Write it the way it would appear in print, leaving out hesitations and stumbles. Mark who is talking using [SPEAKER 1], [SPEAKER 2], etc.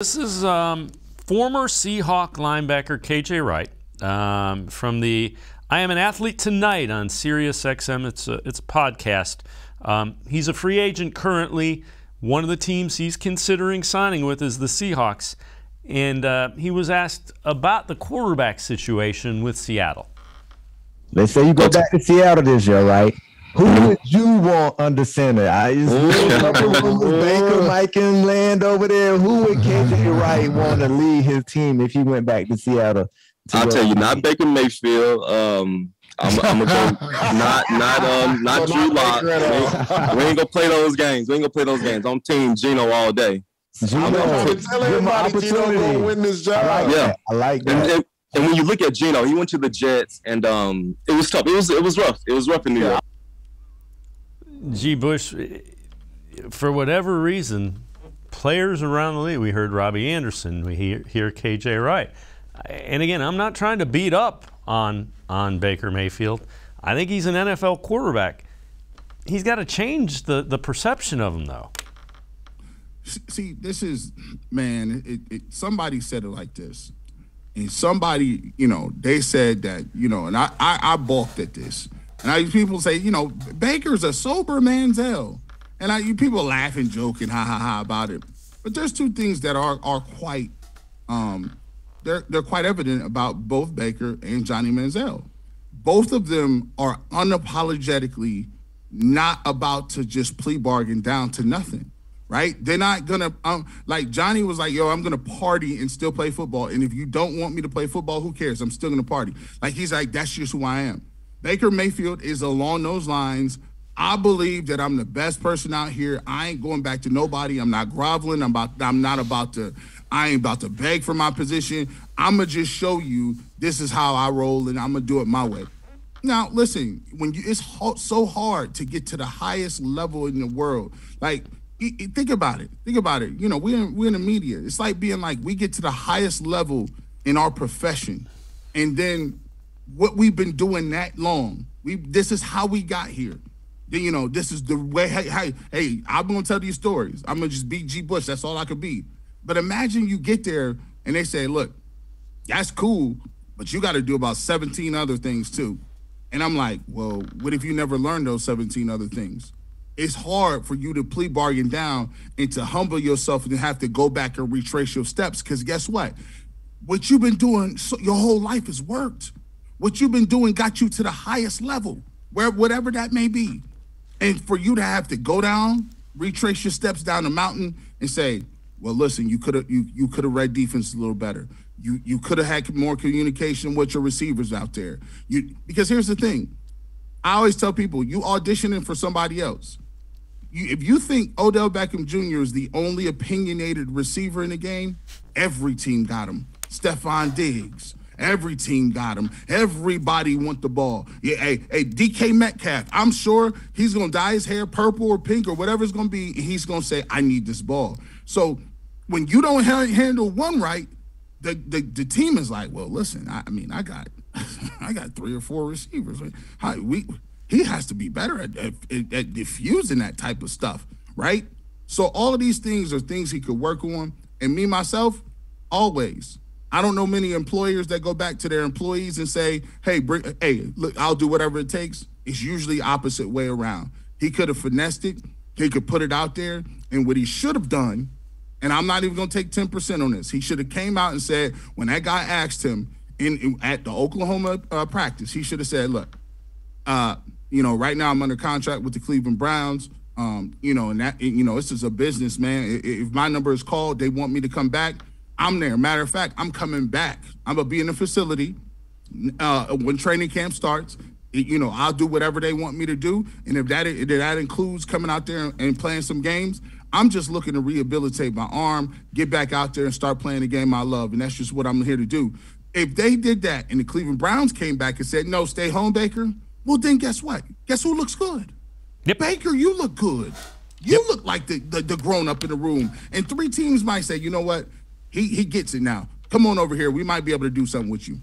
[SPEAKER 1] This is former Seahawk linebacker KJ Wright from the I Am an Athlete Tonight on Sirius XM. It's a podcast. He's a free agent currently. One of the teams he's considering signing with is the Seahawks. And he was asked about the quarterback situation with Seattle.
[SPEAKER 2] They say you go back to Seattle this year, right? Who would you want under center? Baker, Mike, and Land over there. Who would KJ Wright want to lead his team if he went back to Seattle?
[SPEAKER 3] I'll tell you, not Bacon Mayfield. I'm gonna go not Drew Lock. We ain't gonna play those games. I'm team Geno all day.
[SPEAKER 2] Geno, tell everybody Geno gonna win this job. I like that.
[SPEAKER 3] And when you look at Geno, he went to the Jets, and it was tough. It was rough. It was rough in New York.
[SPEAKER 1] G. Bush, for whatever reason, players around the league, we heard Robbie Anderson, we hear KJ Wright. And again, I'm not trying to beat up on Baker Mayfield. I think he's an NFL quarterback. He's got to change the perception of him, though.
[SPEAKER 4] See, this is, man, somebody said it like this. And somebody, they said that, and I balked at this. And people say, Baker's a sober manzel. And people laugh and joke and ha about it. But there's two things that are quite they're quite evident about both Baker and Johnny Manziel. Both of them are unapologetically not about to just plea bargain down to nothing, right? They're not gonna like Johnny was like, yo, I'm gonna party and still play football. And if you don't want me to play football, who cares? I'm still gonna party. Like he's like, that's just who I am. Baker Mayfield is along those lines. I believe that I'm the best person out here. I ain't going back to nobody. I'm not groveling. I ain't about to beg for my position. I'm going to just show you this is how I roll, and I'm going to do it my way. Now, listen, it's so hard to get to the highest level in the world. Like, think about it. We're in the media. It's like being like, we get to the highest level in our profession, and then what we've been doing that long, this is how we got here. This is the way, hey, I'm going to tell these stories. I'm going to just be G. Bush. That's all I could be. But imagine you get there and they say, look, that's cool, but you got to do about 17 other things too. And I'm like, well, what if you never learned those 17 other things? It's hard for you to plea bargain down and to humble yourself and have to go back and retrace your steps. Because guess what? What you've been doing your whole life has worked. What you've been doing got you to the highest level, whatever that may be. And for you to have to go down, retrace your steps down the mountain and say, well, listen, you could have read defense a little better. You could have had more communication with your receivers out there. Because here's the thing. I always tell people, you auditioning for somebody else. If you think Odell Beckham Jr. is the only opinionated receiver in the game, every team got him. Stephon Diggs. Every team got him. Everybody want the ball. Yeah, hey, DK Metcalf, I'm sure he's going to dye his hair purple or pink or whatever it's going to be, and he's going to say, I need this ball. So when you don't handle one right, the team is like, well, listen, I got I got 3 or 4 receivers. He has to be better at diffusing that type of stuff, right? So all of these things are things he could work on. And me, myself, always. I don't know many employers that go back to their employees and say, hey, look, I'll do whatever it takes. It's usually opposite way around. He could have finessed it. He could put it out there. And what he should have done, and I'm not even going to take 10% on this, he should have came out and said, when that guy asked him at the Oklahoma practice, he should have said, look, right now I'm under contract with the Cleveland Browns. And this is a business, man. If my number is called, they want me to come back, I'm there. Matter of fact, I'm coming back. I'm going to be in the facility when training camp starts. I'll do whatever they want me to do. And if that includes coming out there and playing some games, I'm just looking to rehabilitate my arm, get back out there and start playing the game I love. And that's just what I'm here to do. If they did that and the Cleveland Browns came back and said, no, stay home, Baker, well, then guess what? Guess who looks good?
[SPEAKER 1] Yep.
[SPEAKER 4] Baker, you look good. You look like the grown-up in the room. And 3 teams might say, you know what? He gets it now. Come on over here. We might be able to do something with you.